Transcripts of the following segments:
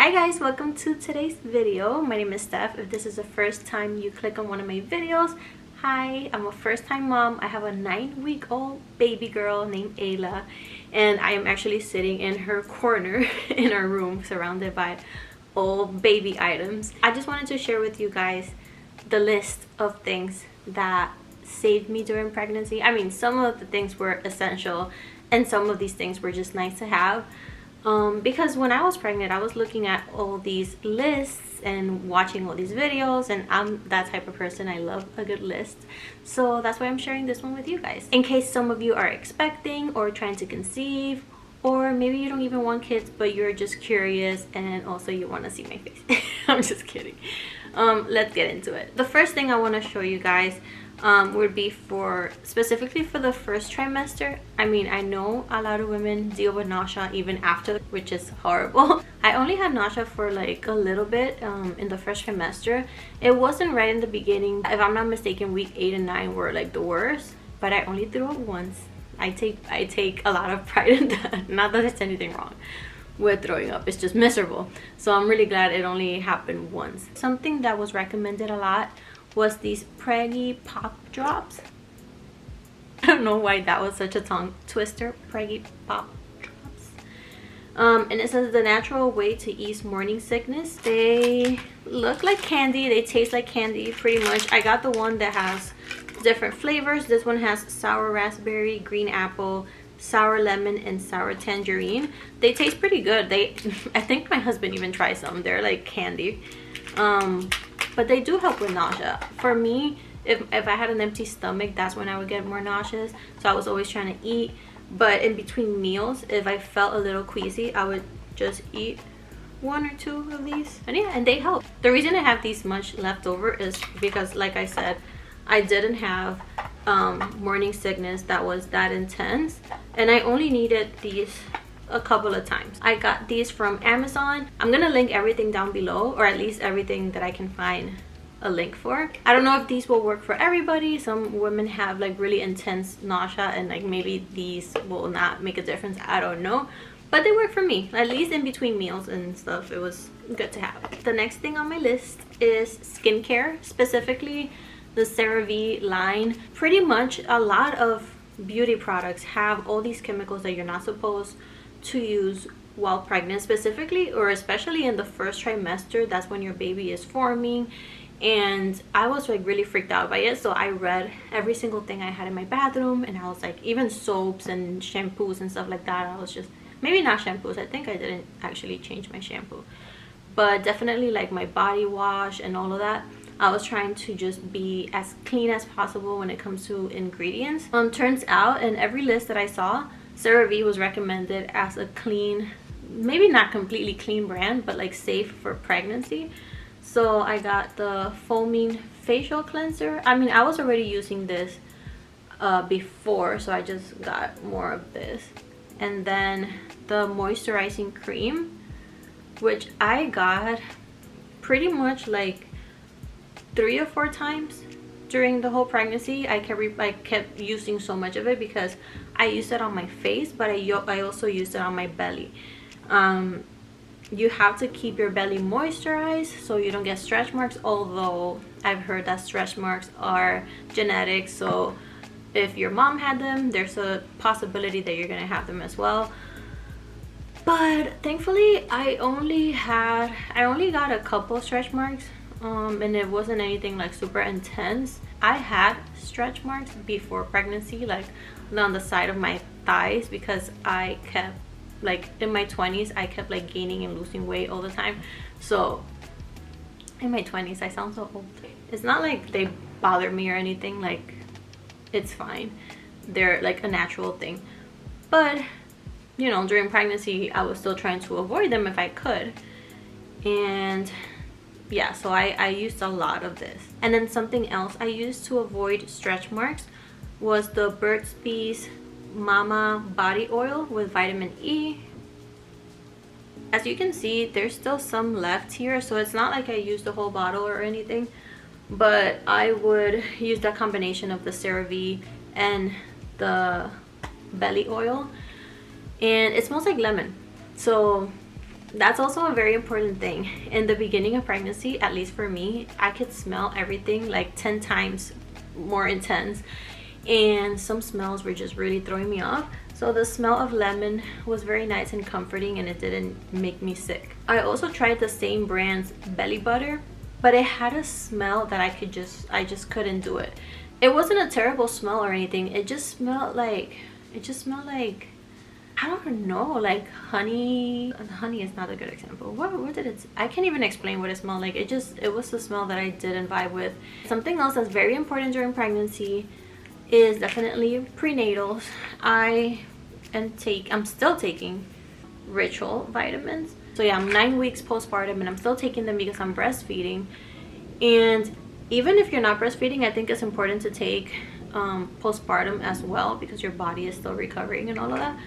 Hi guys, welcome to today's video. My name is Steph. If this is the first time you click on one of my videos, hi, I'm a first-time mom. I have a 9-week-old baby girl named Ayla, and I am actually sitting in her corner in our room surrounded by all baby items. I just wanted to share with you guys the list of things that saved me during pregnancy. I mean, some of the things were essential and some of these things were just nice to have. Because when I was pregnant, I was looking at all these lists and watching all these videos, and I'm that type of person. I love a good list, so that's why I'm sharing this one with you guys, in case some of you are expecting or trying to conceive, or maybe you don't even want kids but you're just curious and also you want to see my face. I'm just kidding. Let's get into it. The first thing I want to show you guys would be specifically for the first trimester. I mean, I know a lot of women deal with nausea even after, which is horrible. I only had nausea for like a little bit in the first trimester. It wasn't right in the beginning. If I'm not mistaken, week 8 and 9 were like the worst, but I only threw up once. I take a lot of pride in that. Not that there's anything wrong with throwing up, it's just miserable. So I'm really glad it only happened once. Something that was recommended a lot was these Preggy Pop Drops. I don't know why that was such a tongue twister. Preggy Pop Drops. And it says the natural way to ease morning sickness. They look like candy. They taste like candy pretty much. I got the one that has different flavors. This one has sour raspberry, green apple, sour lemon, and sour tangerine. They taste pretty good. I think my husband even tried some. They're like candy. But they do help with nausea. For me, if I had an empty stomach, that's when I would get more nauseous. So I was always trying to eat. But in between meals, if I felt a little queasy, I would just eat 1 or 2 of these. And yeah, and they help. The reason I have these much left over is because, like I said, I didn't have morning sickness that was that intense. And I only needed these a couple of times. I got these from Amazon. I'm gonna link everything down below, or at least everything that I can find a link for. I don't know if these will work for everybody. Some women have like really intense nausea and like maybe these will not make a difference. I don't know, but they work for me. At least in between meals and stuff, it was good to have. The next thing on my list is skincare, specifically the CeraVe line. Pretty much a lot of beauty products have all these chemicals that you're not supposed to use while pregnant, specifically or especially in the first trimester. That's when your baby is forming, and I was like really freaked out by it. So I read every single thing I had in my bathroom, and I was like, even soaps and shampoos and stuff like that, I was just, maybe not shampoos, I think I didn't actually change my shampoo, but definitely like my body wash and all of that, I was trying to just be as clean as possible when it comes to ingredients. Turns out in every list that I saw, CeraVe was recommended as a clean, maybe not completely clean brand, but like safe for pregnancy. So I got the foaming facial cleanser. I mean, I was already using this before, so I just got more of this. And then the moisturizing cream, which I got pretty much like 3 or 4 times during the whole pregnancy. I kept using so much of it because I used it on my face, but I also used it on my belly. You have to keep your belly moisturized so you don't get stretch marks, although I've heard that stretch marks are genetic, so if your mom had them, there's a possibility that you're gonna have them as well. But thankfully I only got a couple stretch marks, and it wasn't anything like super intense. I had stretch marks before pregnancy, like on the side of my thighs, because I kept like in my 20s I kept like gaining and losing weight all the time. So in my 20s, I sound so old. It's not like they bother me or anything, like it's fine, they're like a natural thing. But you know, during pregnancy I was still trying to avoid them if I could. And yeah, so I used a lot of this. And then something else I used to avoid stretch marks was the Burt's Bees Mama body oil with vitamin E. As you can see, there's still some left here, so it's not like I used the whole bottle or anything, but I would use that combination of the CeraVe and the belly oil, and it smells like lemon. So That's also a very important thing. In the beginning of pregnancy, at least for me, I could smell everything like 10 times more intense, and some smells were just really throwing me off. So the smell of lemon was very nice and comforting, and it didn't make me sick. I also tried the same brand's belly butter, but it had a smell that I just couldn't do it. It wasn't a terrible smell or anything. It just smelled like I don't know, like honey. Honey is not a good example. What did it, I can't even explain what it smelled like. It was the smell that I didn't vibe with. Something else that's very important during pregnancy is definitely prenatals. I'm still taking Ritual vitamins. So yeah, I'm 9 weeks postpartum and I'm still taking them because I'm breastfeeding. And even if you're not breastfeeding, I think it's important to take postpartum as well, because your body is still recovering and all of that.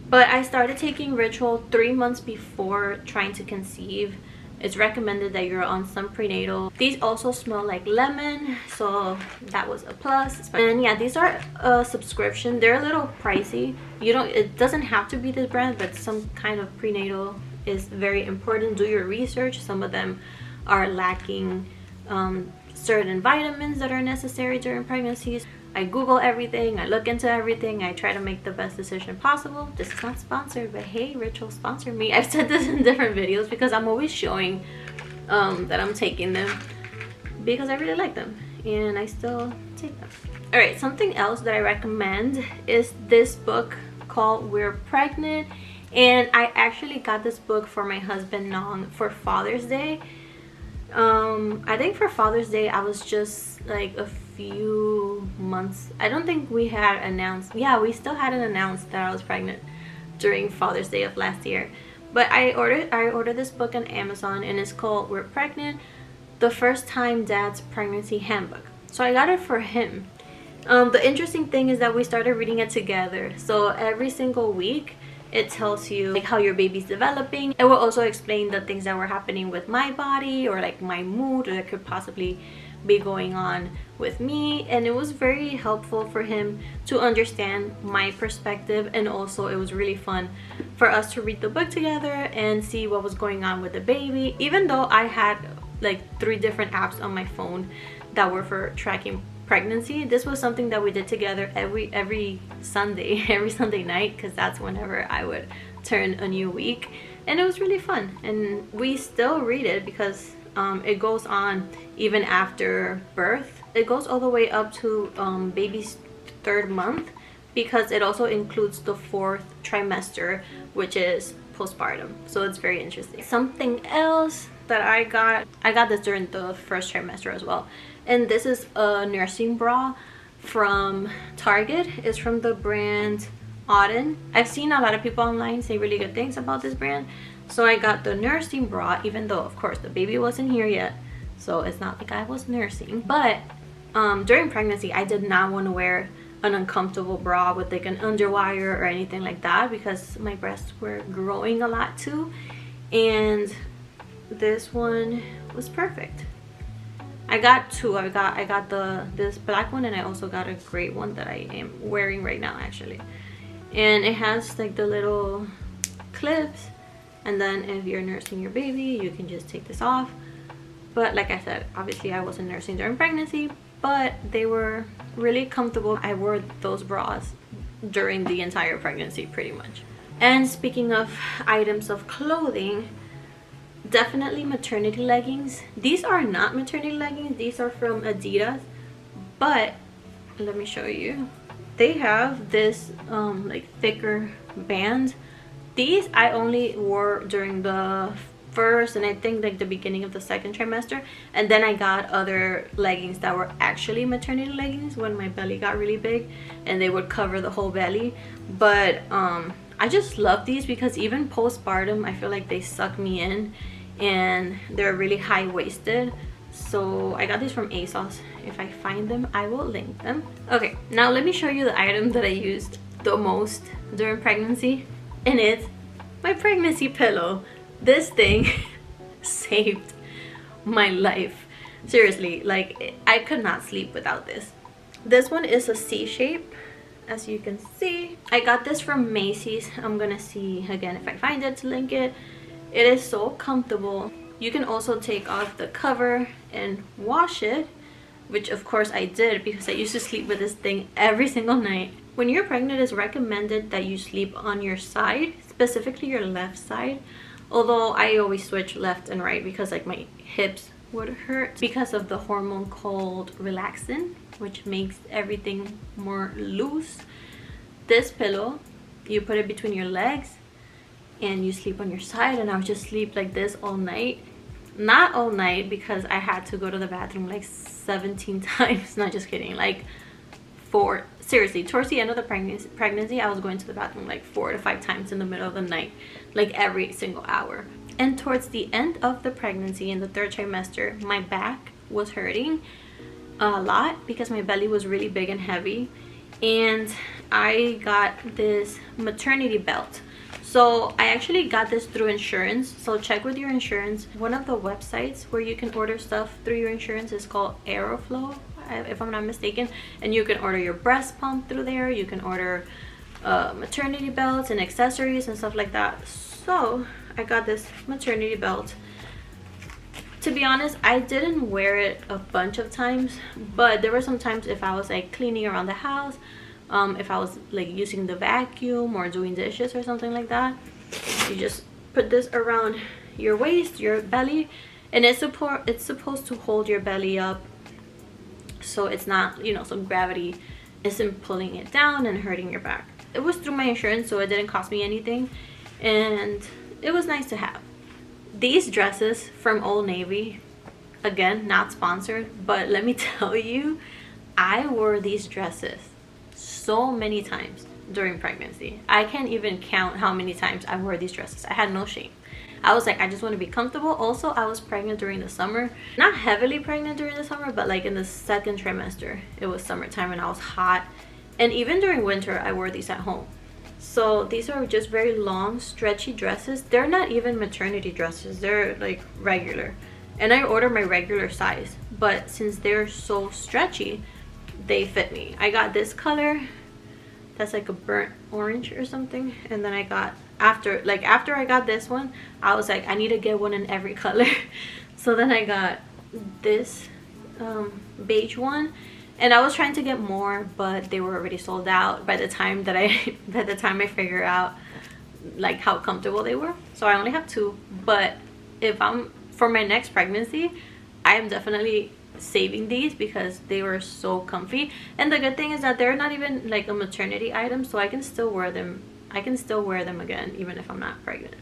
But I started taking Ritual 3 months before trying to conceive. It's recommended that you're on some prenatal. These also smell like lemon, so that was a plus. And yeah, these are a subscription. They're a little pricey. It doesn't have to be this brand, but some kind of prenatal is very important. Do your research. Some of them are lacking certain vitamins that are necessary during pregnancies. I Google everything, I look into everything, I try to make the best decision possible. This is not sponsored, but hey, Ritual, sponsor me. I've said this in different videos because I'm always showing that I'm taking them because I really like them and I still take them. All right, something else that I recommend is this book called We're Pregnant. And I actually got this book for my husband Nong for Father's Day. I think for Father's Day I was just like a few months. I don't think we had announced. Yeah, we still hadn't announced that I was pregnant during Father's Day of last year. But I ordered this book on Amazon, and it's called We're Pregnant: The First Time Dad's Pregnancy Handbook. So I got it for him. The interesting thing is that we started reading it together. So every single week it tells you like how your baby's developing. It will also explain the things that were happening with my body, or like my mood, or that could possibly be going on with me. And it was very helpful for him to understand my perspective, and also it was really fun for us to read the book together and see what was going on with the baby. Even though I had like 3 different apps on my phone that were for tracking pregnancy, this was something that we did together every Sunday every Sunday night, because that's whenever I would turn a new week. And it was really fun, and we still read it because it goes on even after birth. It goes all the way up to baby's 3rd month, because it also includes the 4th trimester, which is postpartum. So it's very interesting. Something else that I got this during the 1st trimester as well, and this is a nursing bra from Target. It's from the brand Auden. I've seen a lot of people online say really good things about this brand, so I got the nursing bra, even though of course the baby wasn't here yet, so it's not like I was nursing. But during pregnancy I did not want to wear an uncomfortable bra with like an underwire or anything like that, because my breasts were growing a lot too, and this one was perfect. I got 2. I got this black one, and I also got a gray one that I am wearing right now actually. And it has like the little clips, and then if you're nursing your baby you can just take this off. But like I said, obviously I wasn't nursing during pregnancy, but they were really comfortable. I wore those bras during the entire pregnancy pretty much. And speaking of items of clothing, definitely maternity leggings. These are not maternity leggings, these are from Adidas, but let me show you. They have this like thicker band. These I only wore during the 1st and I think like the beginning of the 2nd trimester, and then I got other leggings that were actually maternity leggings when my belly got really big, and they would cover the whole belly. But I just love these because even postpartum I feel like they suck me in, and they're really high-waisted. So I got these from ASOS. If I find them I will link them. Okay, now let me show you the item that I used the most during pregnancy, and it's my pregnancy pillow. This thing saved my life. Seriously, like I could not sleep without this. This one is a C shape, as you can see. I got this from Macy's. I'm gonna see again if I find it to link it. It is so comfortable. You can also take off the cover and wash it, which of course I did because I used to sleep with this thing every single night. When you're pregnant, it's recommended that you sleep on your side, specifically your left side. Although I always switch left and right because like my hips would hurt because of the hormone called relaxin, which makes everything more loose. This pillow, you put it between your legs and you sleep on your side, and I would just sleep like this all night. Not all night because I had to go to the bathroom like 17 times. Not just kidding, like 4. Seriously, towards the end of the pregnancy, I was going to the bathroom like 4 to 5 times in the middle of the night, like every single hour. And towards the end of the pregnancy, in the 3rd trimester, my back was hurting a lot because my belly was really big and heavy, and I got this maternity belt. So I actually got this through insurance, so check with your insurance. One of the websites where you can order stuff through your insurance is called Aeroflow, if I'm not mistaken, and you can order your breast pump through there. You can order maternity belts and accessories and stuff like that. So I got this maternity belt. To be honest, I didn't wear it a bunch of times, but there were some times if I was like cleaning around the house, if I was like using the vacuum or doing dishes or something like that, you just put this around your waist, your belly, and it's supposed to hold your belly up so it's not, you know, some gravity isn't pulling it down and hurting your back. It was through my insurance, so it didn't cost me anything, and it was nice to have. These dresses from Old Navy, again, not sponsored, but let me tell you, I wore these dresses so many times during pregnancy. I can't even count how many times I wore these dresses. I had no shame. I was like, I just want to be comfortable. Also, I was pregnant during the summer. Not heavily pregnant during the summer, but like in the 2nd trimester. It was summertime and I was hot. And even during winter, I wore these at home. So these are just very long, stretchy dresses. They're not even maternity dresses. They're like regular. And I ordered my regular size. But since they're so stretchy, they fit me. I got this color that's like a burnt orange or something, and then I got after I got this one, I was like, I need to get one in every color. So then I got this beige one, and I was trying to get more, but they were already sold out by the time that I figure out like how comfortable they were. So I only have 2, but if I'm for my next pregnancy, I am definitely saving these because they were so comfy. And the good thing is that they're not even like a maternity item, so I can still wear them. I can still wear them again even if I'm not pregnant.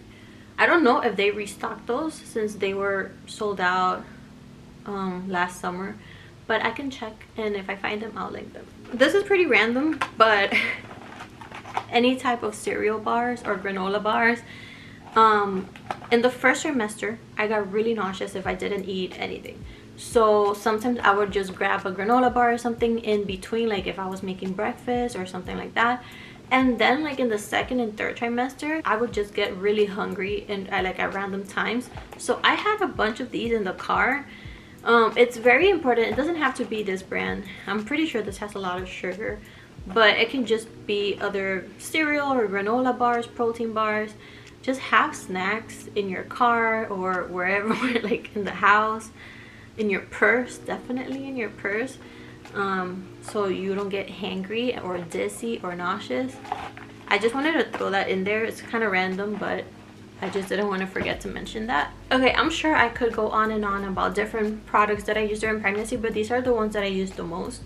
I don't know if they restocked those since they were sold out last summer, but I can check, and if I find them, I'll link them. This is pretty random, but any type of cereal bars or granola bars, in the 1st trimester I got really nauseous if I didn't eat anything. So sometimes I would just grab a granola bar or something in between, like if I was making breakfast or something like that. And then like in the 2nd and 3rd trimester, I would just get really hungry and at random times. So I had a bunch of these in the car. It's very important. It doesn't have to be this brand. I'm pretty sure this has a lot of sugar, but it can just be other cereal or granola bars, protein bars. Just have snacks in your car or wherever, like in the house. In your purse, definitely in your purse, so you don't get hangry or dizzy or nauseous. I just wanted to throw that in there. It's kind of random, but I just didn't want to forget to mention that. Okay, I'm sure I could go on and on about different products that I use during pregnancy, but these are the ones that I use the most.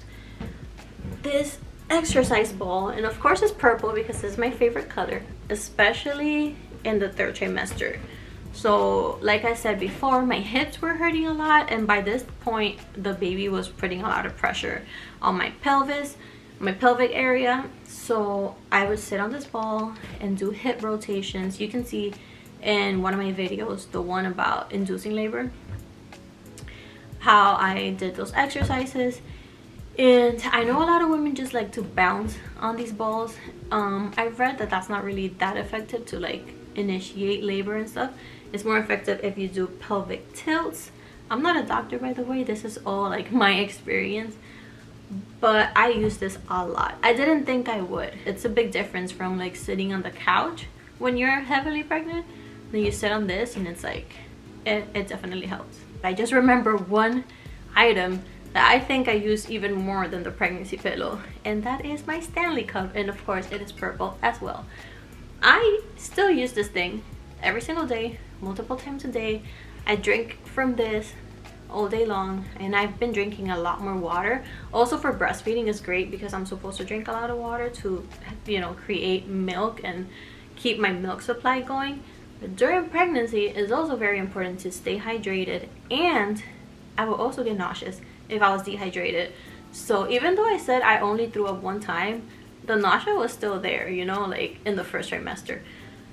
This exercise ball, and of course it's purple because it's my favorite color, especially in the 3rd trimester. So like I said before, my hips were hurting a lot, and by this point the baby was putting a lot of pressure on my pelvis, my pelvic area. So I would sit on this ball and do hip rotations. You can see in one of my videos, the one about inducing labor, how I did those exercises. And I know a lot of women just like to bounce on these balls. I've read that that's not really that effective to like initiate labor and stuff. It's more effective if you do pelvic tilts. I'm not a doctor, by the way. This is all like my experience, but I use this a lot. I didn't think I would. It's a big difference from like sitting on the couch when you're heavily pregnant then you sit on this and it's like it definitely helps. I just remember one item that I think I use even more than the pregnancy pillow, and that is my Stanley Cup, and of course it is purple as well. I still use this thing every single day, multiple times a day. I drink from this all day long, and I've been drinking a lot more water. Also for breastfeeding is great because I'm supposed to drink a lot of water to, you know, create milk and keep my milk supply going. But during pregnancy it's also very important to stay hydrated, and I will also get nauseous if I was dehydrated. So even though I said I only threw up one time, the nausea was still there, you know, like in the first trimester.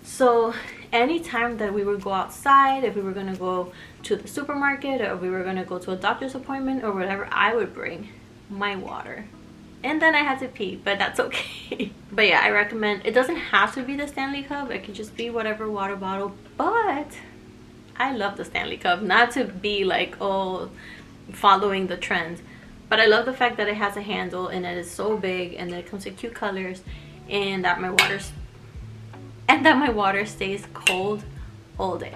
So anytime that we would go outside, if we were gonna go to the supermarket, or if we were gonna go to a doctor's appointment or whatever, I would bring my water. And then I had to pee, but that's okay. But yeah, I recommend, it doesn't have to be the Stanley Cup, it can just be whatever water bottle, but I love the Stanley Cup. Not to be like, oh, following the trend, but I love the fact that it has a handle and it is so big, and that it comes in cute colors, and that my water stays cold all day.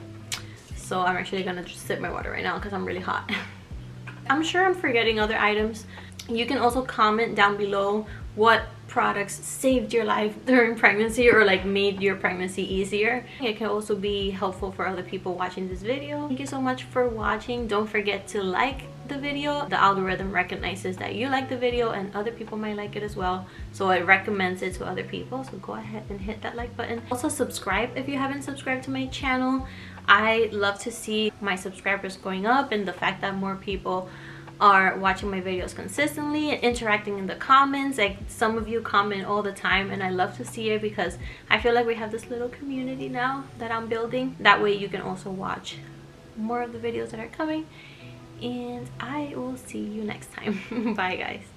So I'm actually gonna just sip my water right now because I'm really hot. I'm sure I'm forgetting other items. You can also comment down below what products saved your life during pregnancy or like made your pregnancy easier. It can also be helpful for other people watching this video. Thank you so much for watching. Don't forget to like the video. The algorithm recognizes that you like the video and other people might like it as well, so it recommends it to other people, so go ahead and hit that like button. Also subscribe if you haven't subscribed to my channel. I love to see my subscribers going up, and the fact that more people are watching my videos consistently and interacting in the comments. Like some of you comment all the time, and I love to see it because I feel like we have this little community now that I'm building. That way you can also watch more of the videos that are coming, and I will see you next time. Bye guys.